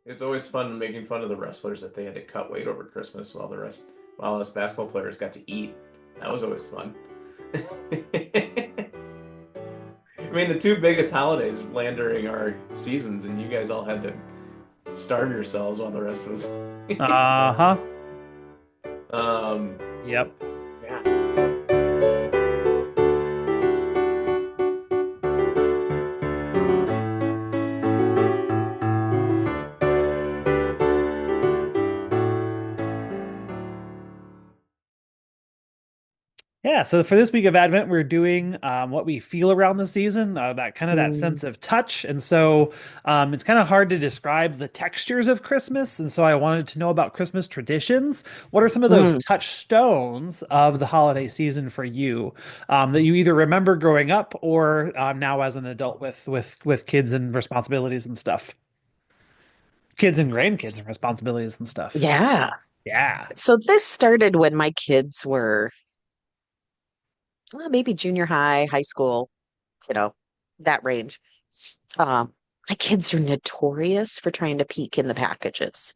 It's always fun making fun of the wrestlers that they had to cut weight over Christmas while us basketball players got to eat. That was always fun. I mean, the two biggest holidays land during our seasons, and you guys all had to starve yourselves while the rest was. Uh-huh. um, Yep. yeah. Yeah, so for this week of Advent, we're doing what we feel around the season, that kind of that Mm. sense of touch. And so it's kind of hard to describe the textures of Christmas. And so I wanted to know about Christmas traditions. What are some of those Mm. touchstones of the holiday season for you that you either remember growing up or now as an adult with kids and responsibilities and stuff? Kids and grandkids and responsibilities and stuff. Yeah. Yeah. So this started when my kids were maybe junior high, high school, you know, that range. My kids are notorious for trying to peek in the packages,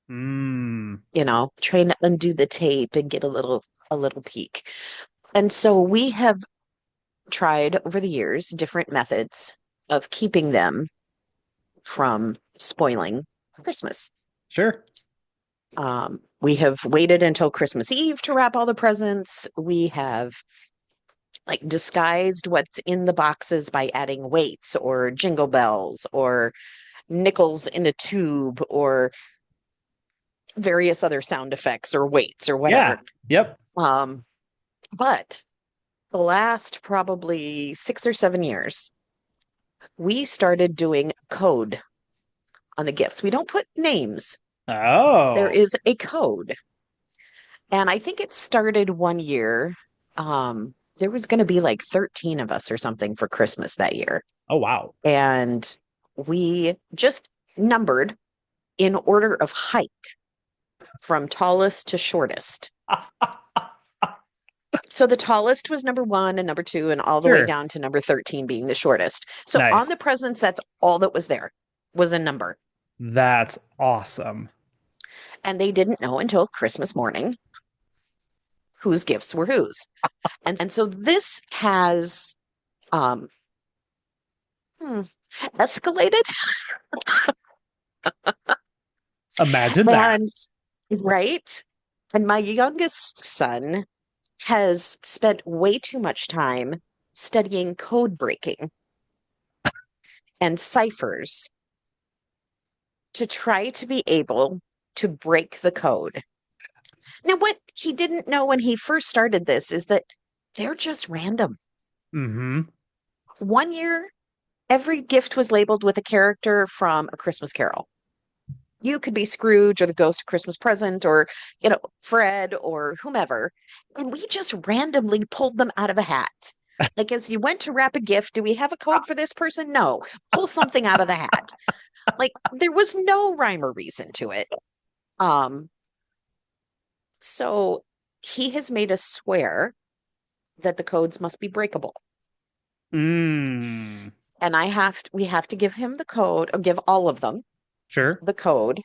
Mm. trying to undo the tape and get a little peek. And so we have tried over the years different methods of keeping them from spoiling Christmas. Sure. We have waited until Christmas Eve to wrap all the presents. We have like disguised what's in the boxes by adding weights or jingle bells or nickels in a tube or various other sound effects or weights or whatever. Yeah. Yep. Um, but the last probably 6 or 7 years, we started doing code on the gifts. We don't put names. There Oh. is a code. And I think it started one year. There was going to be like 13 of us or something for Christmas that year. Oh, wow. And we just numbered in order of height from tallest to shortest. So the tallest was number one and number two, and all the way Sure. down to number 13 being the shortest. So on the Nice. presents, that's all that was there was a number. That's awesome. And they didn't know until Christmas morning whose gifts were whose. And so this has um, hmm, escalated. Imagine that. And right. And my youngest son has spent way too much time studying code breaking and ciphers to try to be able to break the code. Now, what he didn't know when he first started this is that they're just random. Mm-hmm. One year, every gift was labeled with a character from A Christmas Carol. You could be Scrooge or the Ghost of Christmas Present or, Fred or whomever. And we just randomly pulled them out of a hat. Like as you went to wrap a gift, do we have a code for this person? No. Pull something out of the hat. Like there was no rhyme or reason to it. Um, so he has made us swear that the codes must be breakable. Mm. And we have to give him the code or give all of them Sure. the code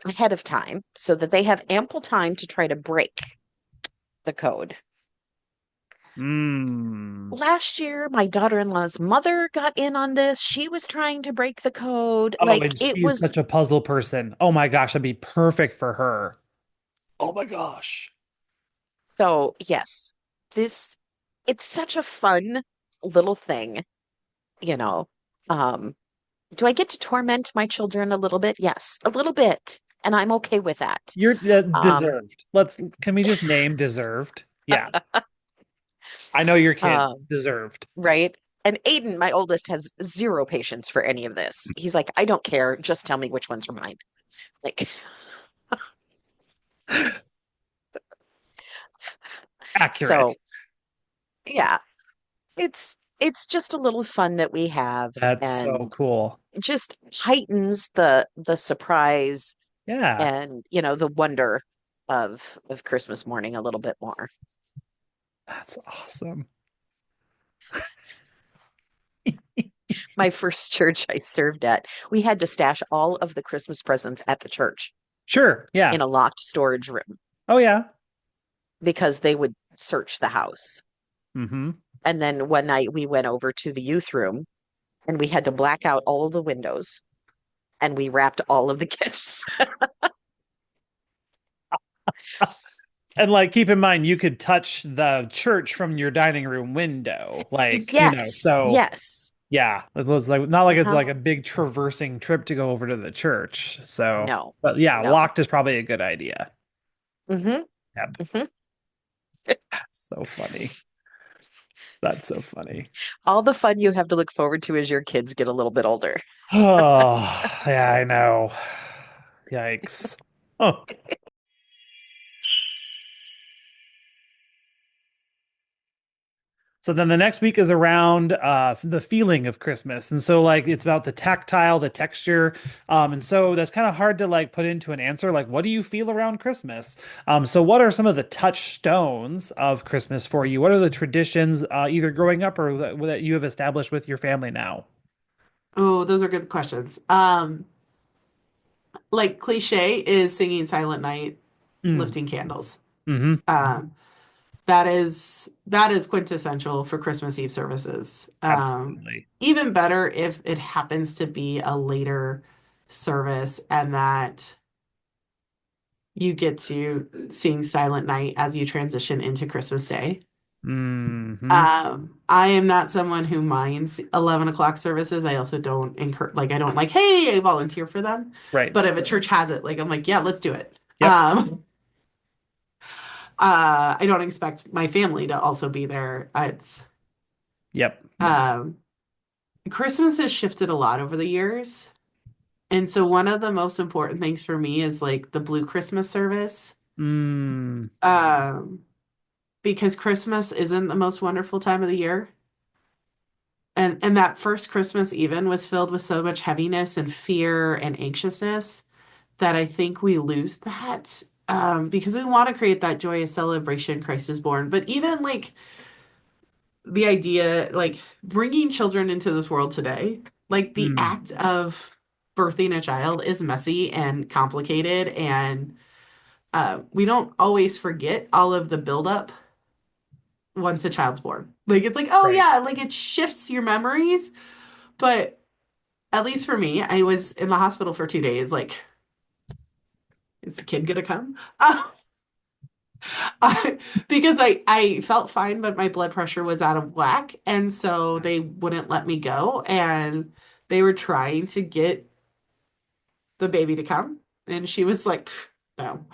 ahead of time so that they have ample time to try to break the code. Mm. Last year, my daughter-in-law's mother got in on this. She was trying to break the code. Oh, Like and it she's was, such a puzzle person. Oh my gosh, that'd be perfect for her. Oh my gosh. so yes, this, it's such a fun little thing, you know. Um, do I get to torment my children a little bit? Yes, a little bit. And I'm okay with that. You're Um, deserved. Can we just name deserved? Yeah. I know your kids um, deserved. right? And Aiden, my oldest, has zero patience for any of this. He's like, I don't care. Just tell me which ones are mine. Like, Accurate. so yeah, it's just a little fun that we have That's so and cool. it just heightens the surprise Yeah, and the wonder of Christmas morning a little bit more. that's awesome. My first church I served at, we had to stash all of the Christmas presents at the church Sure. Yeah. in a locked storage room Oh yeah. because they would search the house. Mm-hmm. And then one night we went over to the youth room and we had to black out all of the windows and we wrapped all of the gifts. And like, keep in mind, you could touch the church from your dining room window, like, Yes, so yes. yeah, it was like not like it's Uh-huh. like a big traversing trip to go over to the church. So, No, but yeah, no. locked is probably a good idea. Hmm. Yep. Hmm. That's so funny. That's so funny. All the fun you have to look forward to as your kids get a little bit older. Oh, yeah, I know. Yikes. Oh. So then the next week is around the feeling of Christmas. And so like it's about the tactile, the texture. And so that's kind of hard to like put into an answer. Like, what do you feel around Christmas? So what are some of the touchstones of Christmas for you? What are the traditions, either growing up or that you have established with your family now? Oh, those are good questions. Like cliche is singing Silent Night, Mm, lifting candles. hmm. Um, that is quintessential for Christmas Eve services. Absolutely. Even better if it happens to be a later service and that you get to sing Silent Night as you transition into Christmas Day. Hmm. I am not someone who minds 11 o'clock services. I also don't I don't like, hey, I volunteer for them. Right. But if a church has it, like, I'm like, yeah, let's do it. Yep. I don't expect my family to also be there. It's, Yep. um, Christmas has shifted a lot over the years. And so one of the most important things for me is like the Blue Christmas service. Mm, Um, because Christmas isn't the most wonderful time of the year. And that first Christmas even was filled with so much heaviness and fear and anxiousness that I think we lose that because we want to create that joyous celebration, Christ is born. But even like the idea, like bringing children into this world today, like the mm, act of birthing a child is messy and complicated. And we don't always forget all of the buildup once a child's born. Like it's like, oh right. yeah, like it shifts your memories. But at least for me, I was in the hospital for 2 days. Like, is the kid gonna come? Because I felt fine, but my blood pressure was out of whack, and so they wouldn't let me go, and they were trying to get the baby to come, and she was like, no.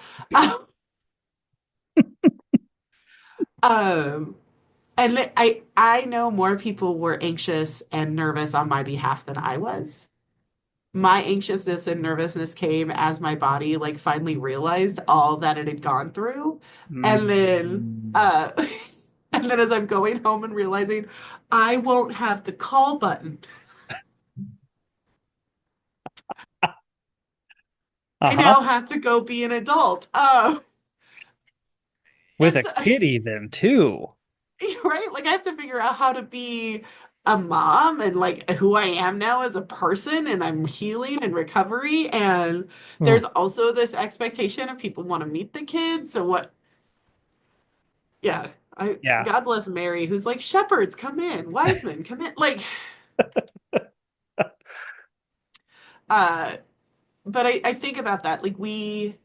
Um, and I know more people were anxious and nervous on my behalf than I was. My anxiousness and nervousness came as my body like finally realized all that it had gone through. And then Mm. and then as I'm going home and realizing I won't have the call button. I Uh-huh. now have to go be an adult. With And a so kid even too. right? Like I have to figure out how to be a mom and like who I am now as a person and I'm healing and recovery and there's Oh, also this expectation of people want to meet the kids. So what yeah, I yeah. God bless Mary who's like shepherds come in, wise men come in. Like uh but I think about that. Like we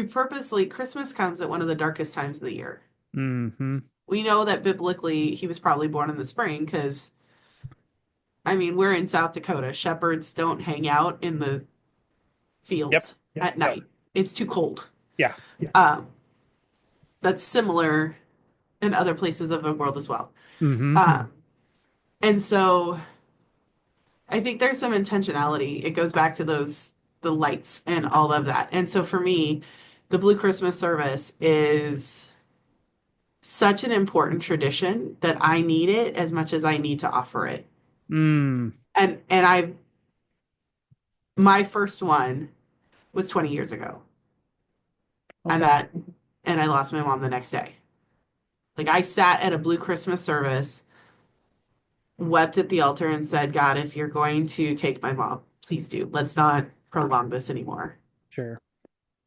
purposely Christmas comes at one of the darkest times of the year. Hmm. We know that biblically he was probably born in the spring because I mean, we're in South Dakota. Shepherds don't hang out in the Yep. fields at No. night. It's too cold. Yeah. Um, that's similar in other places of the world as well. Hmm. Um, and so I think there's some intentionality. It goes back to the lights and all of that. And so for me, the Blue Christmas service is such an important tradition that I need it as much as I need to offer it. Mm. And I my first one was 20 years ago. And Okay. that and I lost my mom the next day. Like I sat at a Blue Christmas service wept at the altar and said, God, if you're going to take my mom, please do. Let's not prolong this anymore. Sure.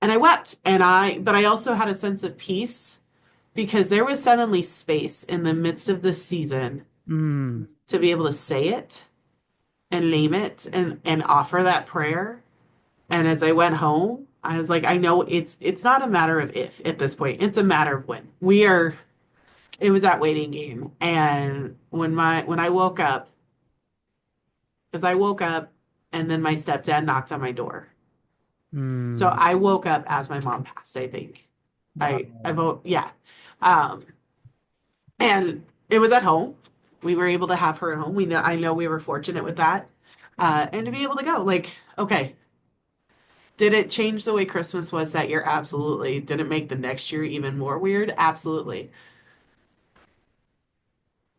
And I wept. But I also had a sense of peace because there was suddenly space in the midst of this season to be able to say it and name it and offer that prayer. And as I went home, I was like, I know it's not a matter of if at this point, it's a matter of when. It was that waiting game. And when I woke up, as I woke up, and then my stepdad knocked on my door. So I woke up as my mom passed, I think. Wow. I vote, yeah. And it was at home. We were able to have her at home. I know we were fortunate with that. And to be able to go, like, okay, did it change the way Christmas was that year? Absolutely. Did it make the next year even more weird? Absolutely.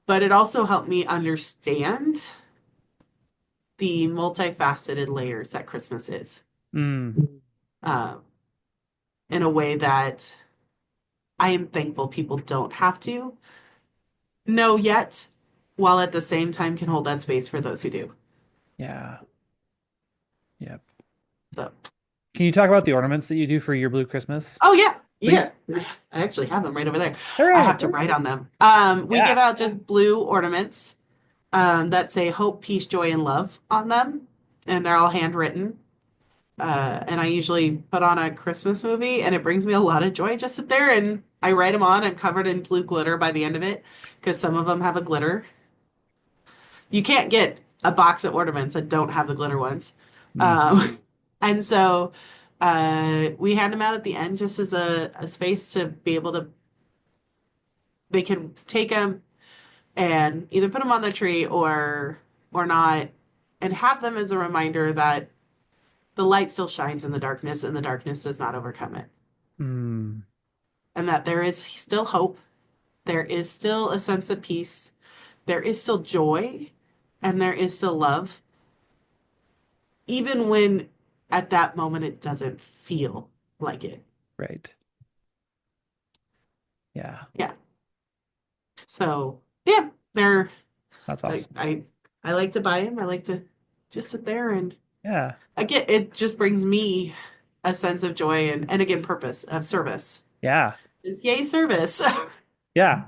But it also helped me understand the multifaceted layers that Christmas is. In a way that I am thankful people don't have to know yet, while at the same time can hold that space for those who do. Yeah. Yep. So, can you talk about the ornaments that you do for your Blue Christmas? oh yeah. Yeah. I actually have them right over there. Hooray. I have to write on them. We give out just blue ornaments that say hope, peace, joy, and love on them. And they're all handwritten. And I usually put on a Christmas movie, and it brings me a lot of joy. Just sit there and I write them on. I'm covered in blue glitter by the end of it because some of them have a glitter. You can't get a box of ornaments that don't have the glitter ones. And so we hand them out at the end just as a space to be able to, they can take them and either put them on their tree or not, and have them as a reminder that the light still shines in the darkness and the darkness does not overcome it. And that there is still hope. There is still a sense of peace. There is still joy and there is still love. Even when at that moment it doesn't feel like it. Right. Yeah. Yeah. So yeah, that's awesome. I like to buy them. I like to just sit there and again, it just brings me a sense of joy and again purpose of service. Yeah. It's yay service. Yeah.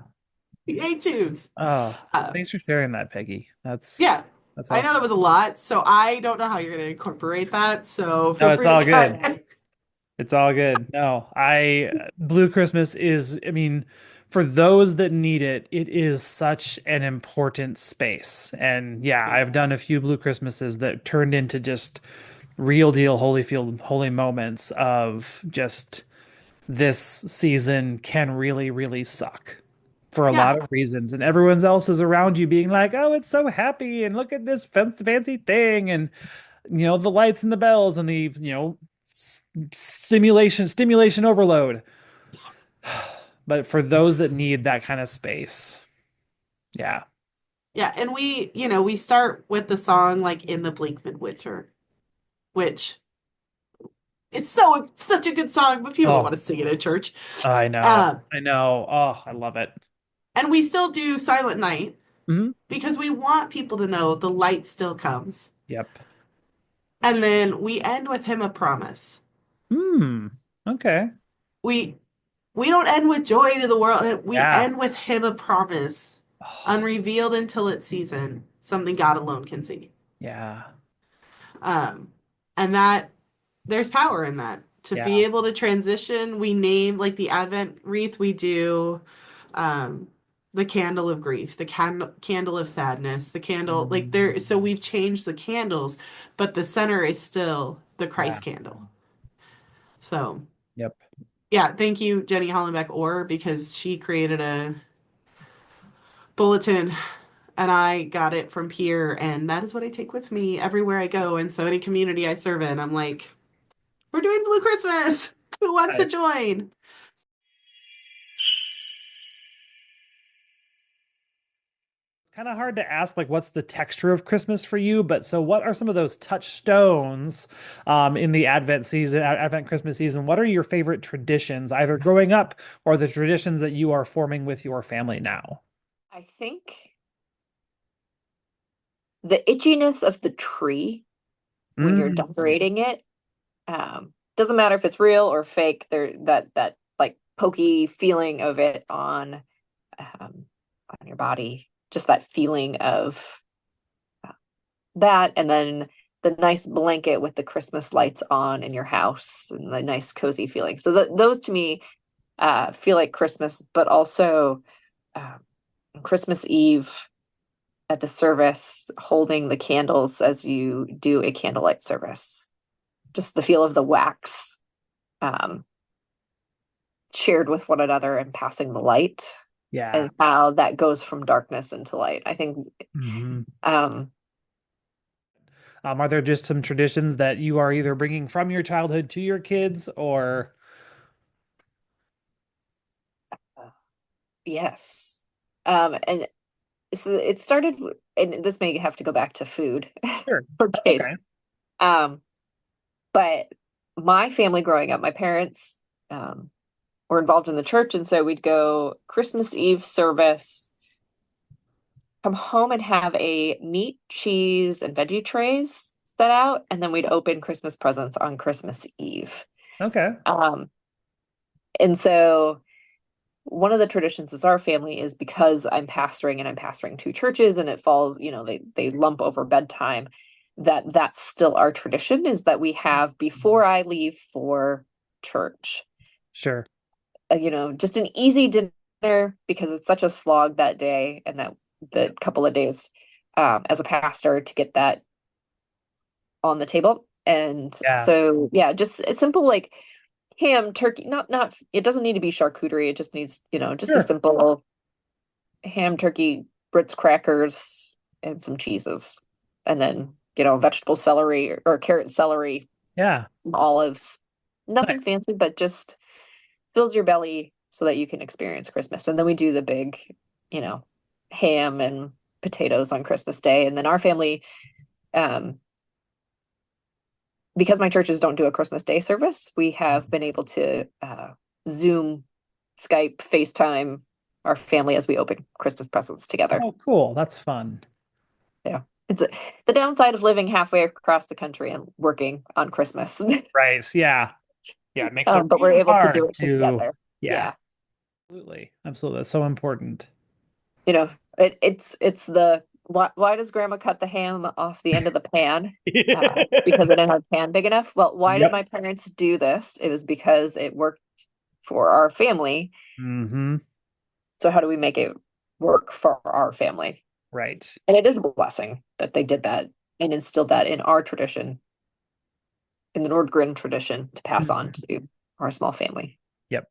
Yay twos. Oh, thanks for sharing that, Peggy. That's awesome. I know that was a lot, so I don't know how you're going to incorporate that. So feel free to cut. It's all good. No, Blue Christmas is, I mean, for those that need it, it is such an important space. And I've done a few Blue Christmases that turned into just real deal holy moments of just this season can really, really suck for a lot of reasons. And everyone else is around you being like, oh, it's so happy. And look at this fancy thing. And, the lights and the bells and the, stimulation overload. But for those that need that kind of space. Yeah. Yeah. And we start with the song like In the Bleak Midwinter, which it's such a good song, but people don't want to sing it at church. I know. I know. Oh, I love it. And we still do Silent Night because we want people to know the light still comes. Yep. And then we end with Him a Promise. Okay. We don't end with joy to the world. We end with Him a Promise. Unrevealed until its season. Something God alone can see. Yeah. And that there's power in that. To be able to transition, we name like the Advent wreath, we do the candle of grief, the candle of sadness, the candle so we've changed the candles, but the center is still the Christ candle. So thank you, Jenny Hollenbeck Orr, because she created a bulletin and I got it from Pierre, and that is what I take with me everywhere I go. And so any community I serve in, I'm like, we're doing Blue Christmas. Who wants to join? Kind of hard to ask, like, what's the texture of Christmas for you? But so what are some of those touchstones in the Advent Christmas season? What are your favorite traditions, either growing up or the traditions that you are forming with your family now? I think the itchiness of the tree when you're decorating it. Doesn't matter if it's real or fake, there that like pokey feeling of it on your body, just that feeling of that, and then the nice blanket with the Christmas lights on in your house and the nice cozy feeling. So those to me feel like Christmas, but also Christmas Eve at the service, holding the candles as you do a candlelight service. Just the feel of the wax shared with one another and passing the light. Yeah. And how that goes from darkness into light. I think are there just some traditions that you are either bringing from your childhood to your kids, or? Yes. And so it started, and this may have to go back to food Sure. for taste. Okay. But my family growing up, my parents were involved in the church, and so we'd go Christmas Eve service, come home and have a meat, cheese, and veggie trays set out, and then we'd open Christmas presents on Christmas Eve. Okay. And so one of the traditions as our family is, because I'm pastoring and I'm pastoring two churches and it falls, they lump over bedtime, that's still our tradition, is that we have before I leave for church. Sure. Just an easy dinner, because it's such a slog that day and that the couple of days as a pastor to get that on the table. And so, just a simple like ham, turkey, not it doesn't need to be charcuterie. It just needs, just a simple ham, turkey, Ritz crackers, and some cheeses. And then, vegetable celery or carrot celery. Yeah. Olives. Nothing fancy, but just fills your belly so that you can experience Christmas. And then we do the big, ham and potatoes on Christmas Day. And then our family, because my churches don't do a Christmas Day service, we have been able to Zoom, Skype, FaceTime our family as we open Christmas presents together. Oh, cool. That's fun. Yeah. It's the downside of living halfway across the country and working on Christmas. Right. Yeah. Yeah. It makes it but we're really able to hard do it together. Yeah. Absolutely. Absolutely. That's so important. It's the why does grandma cut the ham off the end of the pan? Because I didn't have a pan big enough. Well, why did my parents do this? It was because it worked for our family. Mm-hmm. So how do we make it work for our family? Right. And it is a blessing that they did that and instilled that in our tradition, in the Nordgren tradition, to pass on to our small family. Yep.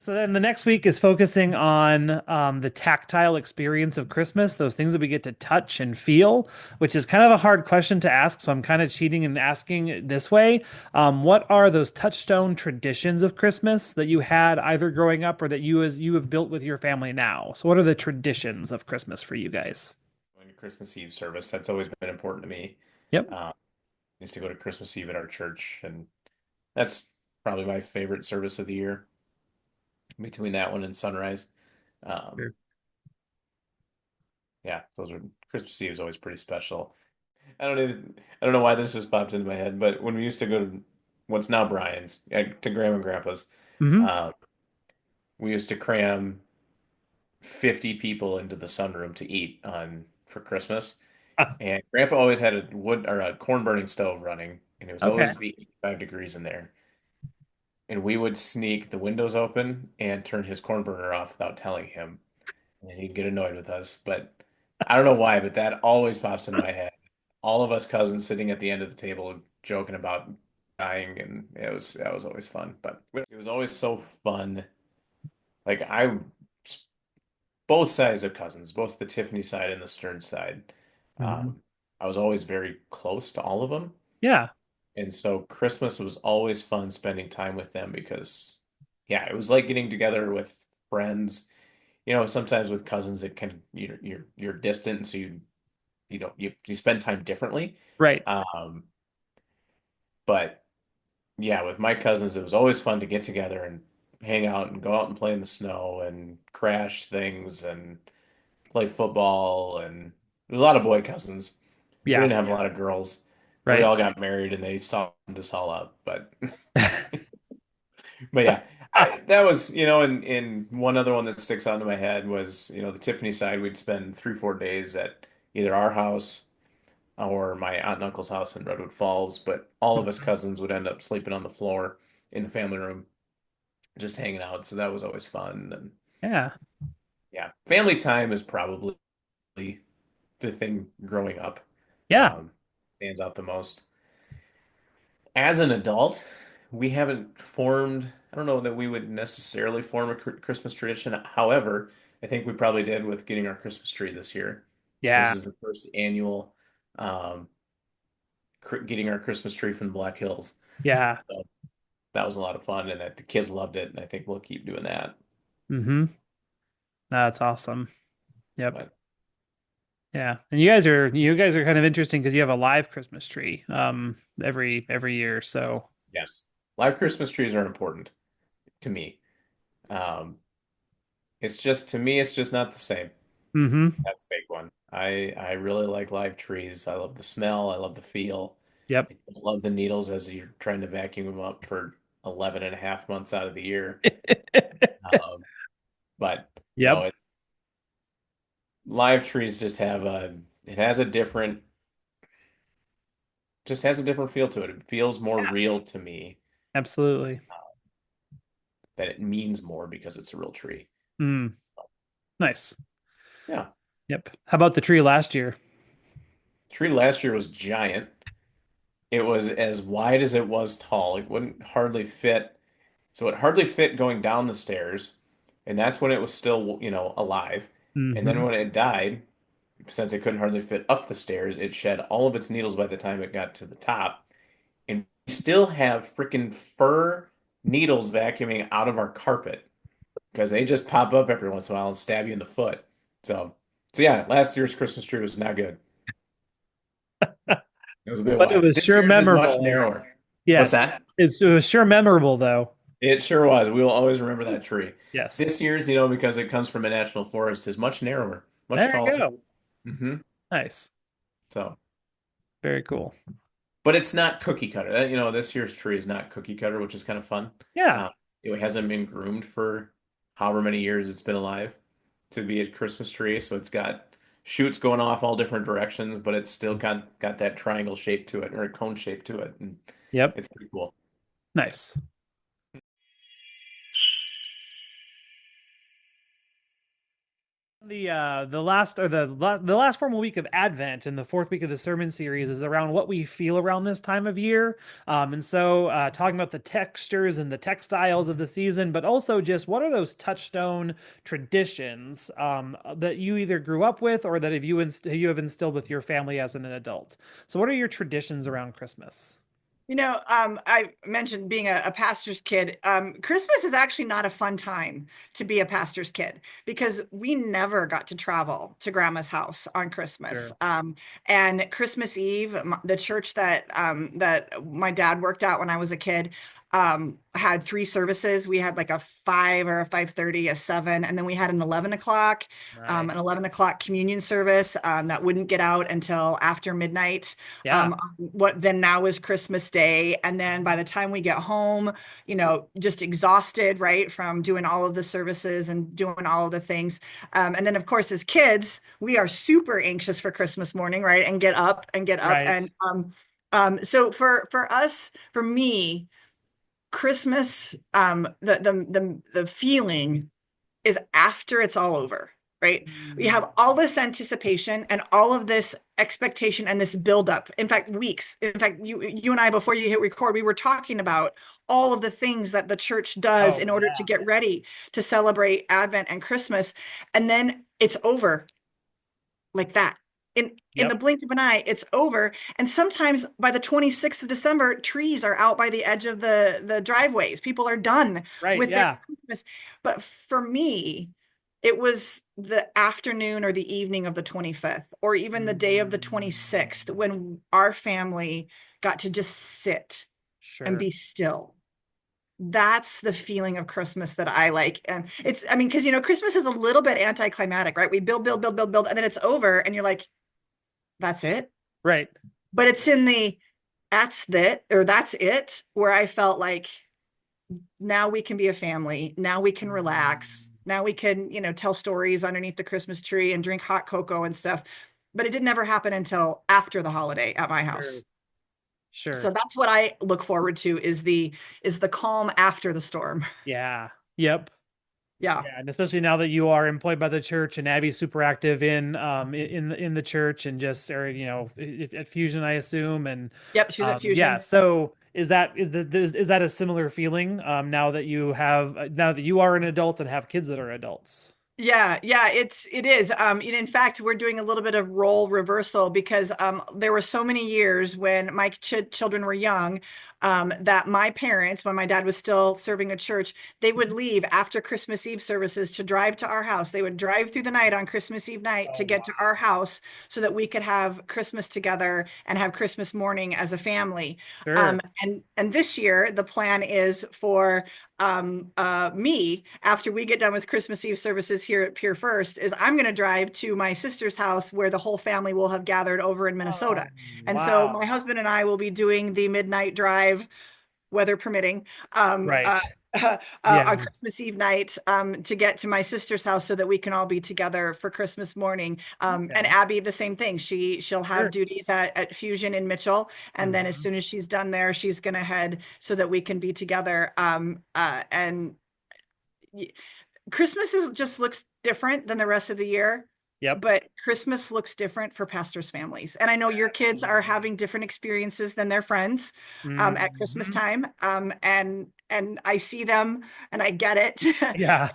So then the next week is focusing on the tactile experience of Christmas, those things that we get to touch and feel, which is kind of a hard question to ask. So I'm kind of cheating and asking it this way. What are those touchstone traditions of Christmas that you had either growing up or that you have built with your family now? So what are the traditions of Christmas for you guys? Going to Christmas Eve service, that's always been important to me. Yep. Used to go to Christmas Eve at our church, and that's probably my favorite service of the year. Between that one and sunrise. Sure. Yeah, Christmas Eve is always pretty special. I don't know why this just popped into my head, but when we used to go to what's now Brian's, to Grandma and Grandpa's, we used to cram 50 people into the sunroom to eat for Christmas. And Grandpa always had a wood or a corn burning stove running, and it was always be 85 degrees in there. And we would sneak the windows open and turn his corn burner off without telling him. And he'd get annoyed with us. But I don't know why, but that always pops in my head. All of us cousins sitting at the end of the table joking about dying, and that was always fun. But it was always so fun. Like both sides of cousins, both the Tiffany side and the Stearns side. I was always very close to all of them. Yeah. And so Christmas was always fun spending time with them because, it was like getting together with friends. Sometimes with cousins, it can you're distant, so you spend time differently. Right. But with my cousins, it was always fun to get together and hang out and go out and play in the snow and crash things and play football. And there's a lot of boy cousins. We Yeah. didn't have a lot of girls. We Right. all got married and they softened us all up. But yeah, that was, and one other one that sticks out into my head was, the Tiffany side. We'd spend 3, 4 days at either our house or my aunt and uncle's house in Redwood Falls. But all of us cousins would end up sleeping on the floor in the family room, just hanging out. So that was always fun. And Yeah. yeah, family time is probably the thing growing up. Yeah. Stands out the most. As an adult, we haven't formed, I don't know that we would necessarily form a Christmas tradition. However, I think we probably did with getting our Christmas tree this year. This Yeah. is the first annual um, getting our Christmas tree from the Black Hills. Yeah. So that was a lot of fun, and the kids loved it, and I think we'll keep doing that. Mm-hmm. That's awesome. Yep. But Yeah. And you guys are kind of interesting because you have a live Christmas tree every year. So yes, live Christmas trees are important to me. Um, to me, it's just not the same. mm-hmm. That fake one. I really like live trees. I love the smell. I love the feel. Yep. I love the needles as you're trying to vacuum them up for 11 and a half months out of the year. Um, but no, Yep. live trees it has a different, just has a different feel to it. It feels more Yeah. real to me, Absolutely. that it means more because it's a real tree. Mm. Nice. Yeah. Yep. How about the tree last year? Tree last year was giant. It was as wide as it was tall. It wouldn't hardly fit. So it hardly fit going down the stairs, and that's when it was still, alive. And then Mm-hmm. when it died, since it couldn't hardly fit up the stairs, it shed all of its needles by the time it got to the top. And we still have freaking fur needles vacuuming out of our carpet because they just pop up every once in a while and stab you in the foot. So, so yeah, last year's Christmas tree was not good. It was a bit But it wide. was This sure year's is much memorable. narrower. What's Yes. that? It was sure memorable though. It sure was. We will always remember that tree. Yes. This year's, because it comes from a national forest, is much narrower, much There you taller. go. hmm Nice. So, Very cool. but it's not cookie cutter. This year's tree is not cookie cutter, which is kind of fun. Yeah. It hasn't been groomed for however many years it's been alive to be a Christmas tree. So it's got shoots going off all different directions, but it's still got that triangle shape to it or a cone shape to it, and Yep. it's pretty cool. Nice. The last formal week of Advent and the fourth week of the sermon series is around what we feel around this time of year, and so talking about the textures and the textiles of the season, but also just what are those touchstone traditions that you either grew up with or that you have instilled with your family as an adult. So, what are your traditions around Christmas? I mentioned being a pastor's kid. Christmas is actually not a fun time to be a pastor's kid because we never got to travel to grandma's house on Christmas. Sure. And Christmas Eve, the church that my dad worked at when I was a kid, had 3 services. We had like a 5 or a 5:30, a 7, and then we had an 11 o'clock, an Nice. 11 o'clock communion service that wouldn't get out until after midnight. Yeah. What then now is Christmas Day. And then by the time we get home, just exhausted, right, from doing all of the services and doing all of the things. And then, of course, as kids, we are super anxious for Christmas morning, right, and get up and get up. Right. And so for us, for me, Christmas, the feeling is after it's all over, right? We have all this anticipation and all of this expectation and this buildup. In fact, weeks. In fact, you and I, before you hit record, we were talking about all of the things that the church does in order to get ready to celebrate Advent and Christmas, and then it's over like that. In the blink of an eye, it's over. And sometimes by the 26th of December, trees are out by the edge of the driveways. People are done with their Christmas. But for me, it was the afternoon or the evening of the 25th, or even the day of the 26th, when our family got to just sit and be still That's the feeling of Christmas that I like. And it's, I mean, because, Christmas is a little bit anticlimactic, right? We build, build, build, build, build, and then it's over and you're like, that's it. Right. But it's in the that's it, where I felt like now we can be a family. Now we can relax. Now we can, tell stories underneath the Christmas tree and drink hot cocoa and stuff. But it didn't ever happen until after the holiday at my house. Sure. So that's what I look forward to is the calm after the storm. Yeah. Yep. Yeah. And especially now that you are employed by the church and Abby's super active in the church and just at Fusion, I assume. And yep, she's at Fusion. Yeah. So is that a similar feeling now that you are an adult and have kids that are adults? Yeah, it is. In fact, we're doing a little bit of role reversal because there were so many years when my children were young that my parents, when my dad was still serving a church, they would leave after Christmas Eve services to drive to our house. They would drive through the night on Christmas Eve night to get to our house so that we could have Christmas together and have Christmas morning as a family. Sure. And this year, the plan is for me, after we get done with Christmas Eve services here at Pierre First, is I'm going to drive to my sister's house where the whole family will have gathered over in Minnesota. And so my husband and I will be doing the midnight drive, weather permitting, right. On Christmas Eve night to get to my sister's house so that we can all be together for Christmas morning. And Abby, the same thing. She'll have duties at Fusion in Mitchell. And then as soon as she's done there, she's going to head so that we can be together. And Christmas just looks different than the rest of the year. Yep. But Christmas looks different for pastors' families. And I know your kids are having different experiences than their friends at Christmas time. And I see them and I get it. Yeah.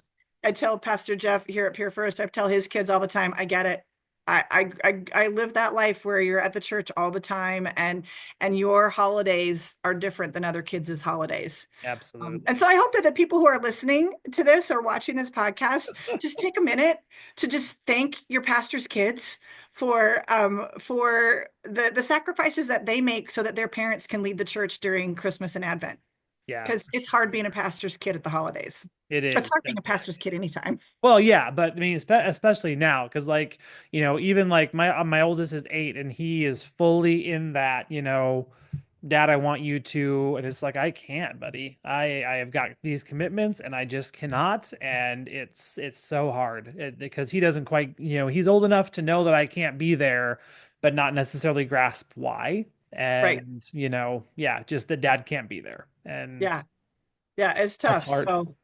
I tell Pastor Jeff here at Pierre First, I tell his kids all the time, I get it. I live that life where you're at the church all the time and your holidays are different than other kids' holidays. Absolutely. And so I hope that the people who are listening to this or watching this podcast just take a minute to just thank your pastor's kids for the sacrifices that they make so that their parents can lead the church during Christmas and Advent. Yeah. Because it's hard being a pastor's kid at the holidays. It is. It's hard being a pastor's kid anytime. Well, yeah, but I mean, especially now, because even like my oldest is 8, and he is fully in that, Dad, I want you to, and it's like I can't, buddy. I have got these commitments, and I just cannot, and it's so hard because he doesn't quite, he's old enough to know that I can't be there, but not necessarily grasp why. And just that Dad can't be there. And yeah, it's tough. So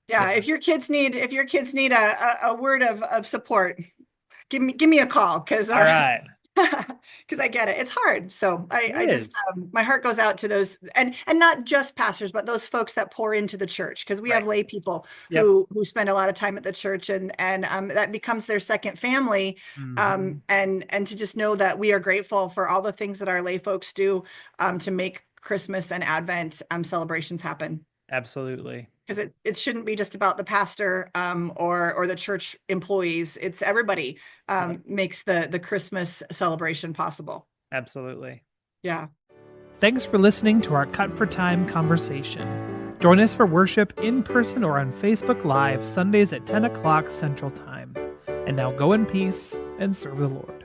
if your kids need a word of support, give me a call because all right. Because I get it. It's hard. So I just my heart goes out to those and not just pastors, but those folks that pour into the church, because we have lay people who spend a lot of time at the church and that becomes their second family. And to just know that we are grateful for all the things that our lay folks do to make Christmas and Advent celebrations happen. Absolutely. Because it shouldn't be just about the pastor or the church employees. It's everybody makes the Christmas celebration possible. Absolutely. Yeah. Thanks for listening to our Cut for Time conversation. Join us for worship in person or on Facebook Live Sundays at 10 o'clock Central Time. And now go in peace and serve the Lord.